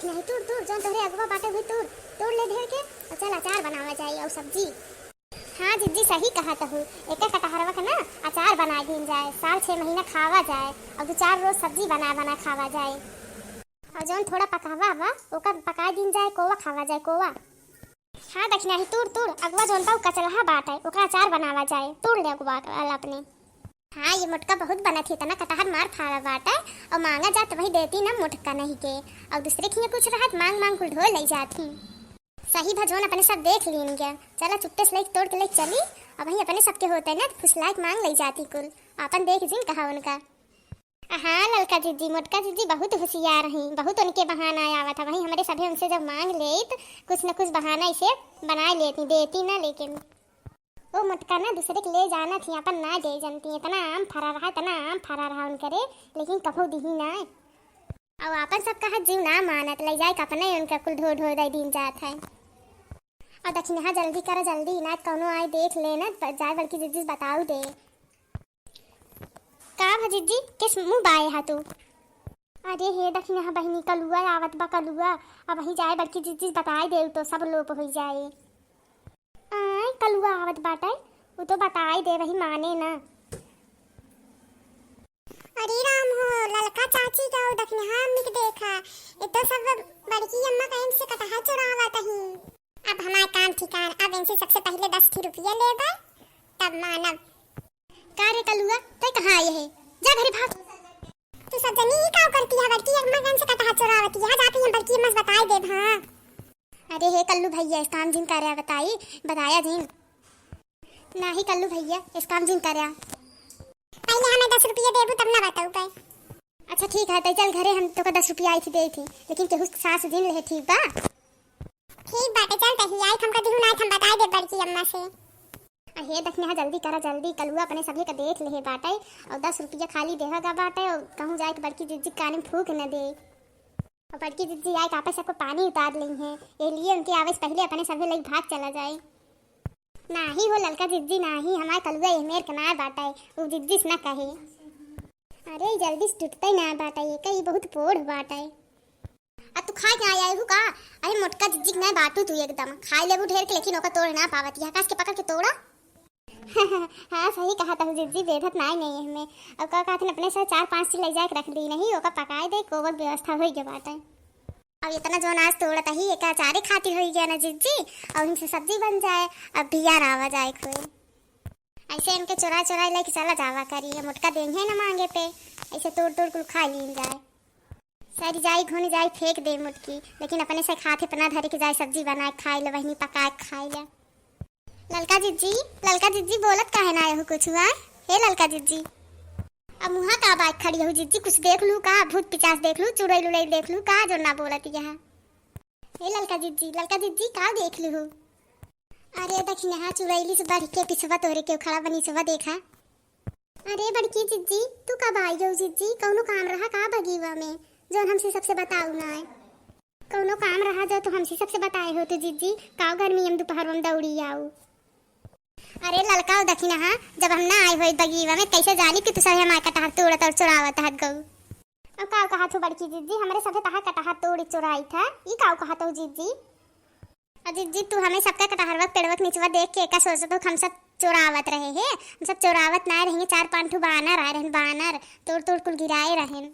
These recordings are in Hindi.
देखना है तूड़ तूड़ जौन तोहरे अगवा बाटे हुई तूड़ तोड़ ले ढेर के और चल अचार बनावा जाए और सब्जी। हाँ जिज्जी सही कहा तहु, एक कटहरवा का ना अचार बना दिन जाए, साल 6 महीना खावा जाए और 2-4 रोज सब्जी बना बना खावा जाए। और जौन थोड़ा पकावा बा ओका पका दिन जाए, कोवा खावा जाए कोवा। हाँ देखना है तूड़ तूड़ अगवा जौन बा कचलहा बाट है ओका अचार बनावा जाए, तोड़ ले अगवा अपने। हाँ ये मोटका बहुत बना थी तना कटहर मार फाड़ा बाट है और मांगा जात वही देती ना मोटका नहीं के, और दूसरे खिया कुछ रहत मांग मांग कुल ढोल ले जाती। सही भजोन अपने सब देख लीन गया, चला चुपटे से तोड़ के ले चली अब वही अपने सबके होते ना फुसलाक मांग ले जाती कुल अपन देख जिन कहा उनका। हाँ ललका जीजी मोटका जीजी बहुत होशियार रही, बहुत उनके बहाना आया था, वही हमारे सभी उनसे जब मांग ले तो कुछ न कुछ बहाना इसे बना लेती देती ना, लेकिन वो मोटका ना दूसरे के ले जाना थी अपन ना दे जानती, इतना आम फरा रहा इतना आम फरा रहा उनकरे लेकिन कभू दी ना और अपन सब कहा जीव ना मानत ले जाए अपने उनका कुल ढो ढो दे दिन जात है। और दक्षिण हाँ जल्दी करो जल्दी ना कौनो आए देख लेना जाए बल्कि जीजी बताऊ दे का भजीजी किस मुंह बाए हा तू। अरे हे दक्षिण हाँ बहनी कलुआ आवत बा कलुआ, अब वही जाए बल्कि जीजी बताए दे तो सब लोप हो जाए। आय कलुआ आवत बाटे वो तो बताए दे वही माने ना। अरे राम हो ललका चाची का दक्षिण हाँ अम्मी के देखा ये तो सब बड़की अम्मा का इनसे कटहल चुरावत ही। अब हमारा काम ठिकान, अब इनसे सबसे पहले 10 रुपया ले गए तब मानव। का रे कलुआ तय कहाँ आए है, जा घरे भाग। तू सब जनी ही का करती है बड़की अम्मा का इनसे कटहल चुरावती है, जाती है बड़की अम्मा बताई दे भां। अरे हे कल्लू भैया इस काम जिन कर बताई बताया जिन ना ही कल्लू भैया इस काम जिन कर पहले हमें 10 रुपया देबू तब ना बताऊ पे। अच्छा ठीक है तो चल घरे हम तो का 10 रुपया आई थी दे थी लेकिन केहू सास दिन रहे ठीक बा। ठीक बाटे चल तही आई हम का दिहु ना हम बताई दे बड़की अम्मा से। हे दखने हा जल्दी करा जल्दी कलुआ अपने सभी का देख ले बाटे और 10 रुपया खाली देगा बाटे और कहूँ जाए तो बड़की जिज्जी कान में फूक न दे और बड़की जिज्जी आए आपस सबको पानी उतार ली है, ये लिए उनके आवेश पहले अपने सभी लोग भाग चला जाए। ना ही हो ललका जिज्जी ना ही हमारे कलुआ ये मेर कना बाटे वो जिज्जी से ना कहे। अरे जल्दी से टूटते ना बाटे ये कई बहुत पोड़ बाटे। अब तू खा के आया हूँ का, अरे मोटका जिज्जी ना बाटू तू एकदम खा ले ढेर के लेकिन ओका तोड़ ना पावती है, के पकड़ के तोड़ा। हाँ सही कहा था जिज्जी बेधत ना नहीं है हमें, अब का कहते अपने से 4-5 चीज ले जाके रख दी नहीं ओका पकाए दे कोवर व्यवस्था हो गया बात है। अब इतना जो नाच तोड़ता ही एक अचारे खातिर हो गया ना जिज्जी और इनसे सब्जी बन जाए अब बिया आवा जाए कोई ऐसे इनके चुरा चुरा लेके चला जावा करिए मोटका देंगे ना मांगे पे ऐसे तोड़ तोड़ कुल खा ली जाए सारी जाए घोनी जाए फेंक दे मुटकी लेकिन अपने से खाते अपना धरे के जाए सब्जी बनाए खाए ले वही पकाए खाए ले। ललका जिज्जी बोलत काहे ना आयो कुछ हुआ हे ललका जिज्जी। अब मुहा का बात खड़ी हो जिज्जी कुछ देख लू का भूत पिचास देख लू चुड़ैल उड़ैल देख लू का जो ना बोलत यहाँ। हे ललका जिज्जी का देख लू हो। अरे दखिन हाँ चुड़ैली से बढ़ के पिछवा तोरे के खड़ा बनी सुबह देखा। अरे बड़की जिज्जी तू कब आई हो जिज्जी कौनो काम रहा का बगीवा में जो हमसे सबसे बताऊ ना है कौनो काम रहा जो तो हमसे सबसे बताए हो तो जिज्जी काव गर्मी हम दोपहर में दौड़ी आऊ। अरे ललका दखिन हाँ जब हम ना आए हो बगीवा में कैसे जानी कि तू सब हमारे कटहर तोड़त और चुरावत हत गऊ। अब काव कहा थो बड़की जिज्जी हमारे सभी तहा कटहर तोड़ी चुराई था ये काव कहा तो जिज्जी। और जिज्जी तू हमें सबका कटहरवा पेड़वक नीचवा देख के का सोचो तो हम सब चुरावत रहे हैं, हम सब चुरावत ना रहेंगे 4-5 बानर आए रहन बानर तोड़ तोड़ कुल गिराए रहन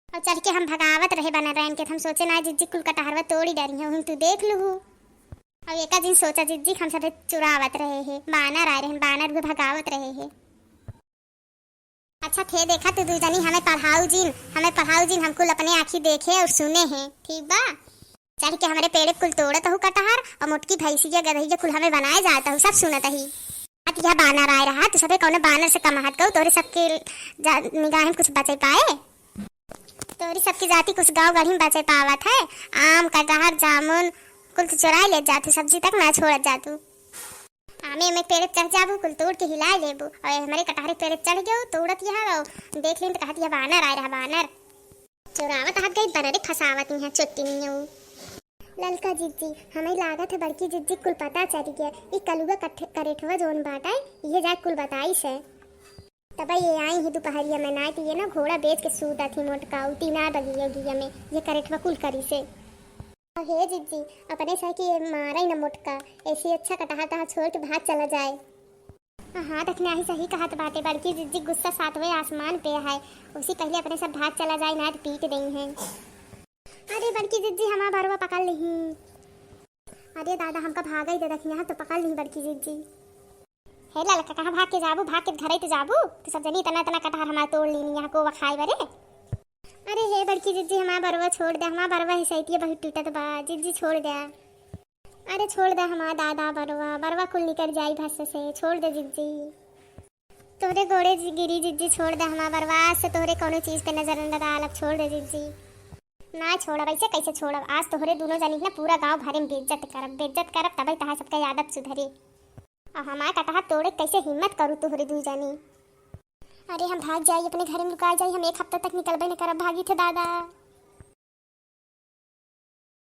और चढ़ के हम भगावत रहे बना रहन के हम सोचे ना जिज्जी कुल कटहरवा तोड़ी डरी हूँ तू देख लू। अब एक दिन सोचा जिज्जी हम सब चुरावत रहे हैं बानर आए रहे बानर भी भगावत रहे हैं। अच्छा थे देखा तू दूजनी हमें पढ़ाऊ जिन हम कुल अपने आँखी देखे और सुने हैं ठीक बा। चढ़ के हमारे पेड़ कुल तोड़त हूँ कटहर और मोटकी भैंसिया गधैया कुल हमें बनाया जाता हूँ सब सुनत ही। यह बानर आए रहा तो सबे कौन बानर से कमाहत गो तोरे सबके निगाह में कुछ बचे पाए तोरी सबकी जाति कुछ गाँव गढ़ी में बचे पावत है आम कटहर जामुन कुल तो चुरा ले जातू सब्जी तक ना छोड़ जातू आमे में पेड़ चढ़ जाबू कुल तोड़ के हिला लेबू और हमारे कटहरे पेड़ चढ़ गयो तोड़त यहाँ देख लें तो कहती है बानर आए रहा बानर चुरावत हाथ गई बनरे फसावत यहाँ चुट्टी नहीं हूँ। ललका जिज्जी हमें लागत है बड़की जिज्जी कुल पता चल गया ये कलुआ करेठवा जोन बाटा है ये जाके कुल बताई से तब ये आई ही दोपहरिया में ना ये ना घोड़ा बेच के सूता थी मोटका तीना बगिया गिया में ये करेठवा कुल करी से हे जिज्जी अपने सह की मारा ही न मोटका, ऐसी अच्छा कटहा तहा छोड़ के भाग चला जाए। हाँ दखना ही सही कहत बाटे, बड़की जिज्जी गुस्सा सातवें आसमान पे है, उसी पहले अपने सब भाग चला जाए ना तो पीट दें हैं। अरे बड़की जिज्जी हमारा बरवा पकड़ ली। अरे दादा हमका भागा ही दे दखना तो पकड़ ली बड़की जिज्जी। हे लड़का कहाँ भाग के जाबू, भाग के घर ही तो जाबू, तो सब जनी तना तना कटहर हमारा तोड़ लीनी यहाँ को खाए बरे। अरे हे बड़की जिज्जी हमारा बरवा छोड़ दे, हमारा बरवा ही सही बहुत टूटत बा, जिज्जी छोड़ दे। अरे छोड़ दे हमारा दादा बरवा, बरवा कुल निकल जाई भस से, छोड़ दे जिज्जी। तोहरे गोड़े गिरी जिज्जी, छोड़ दे हमारा बरवा, से तोहरे कोनो चीज पे नजर न डाल, अब छोड़ दे जिज्जी। ना छोड़ब, ऐसे कैसे छोड़ब, आज तोहरे दोनों जानी ना पूरा गांव भरे में बेइज्जत करब तभी तहा सबका आदत सुधरे। और हमारा कटहर तोड़े कैसे हिम्मत करूँ तोहरे दू जानी। अरे हम भाग जाई अपने घर में लुका जाई, हम एक हफ्ता तक निकलबे न करब, भागी थे दादा।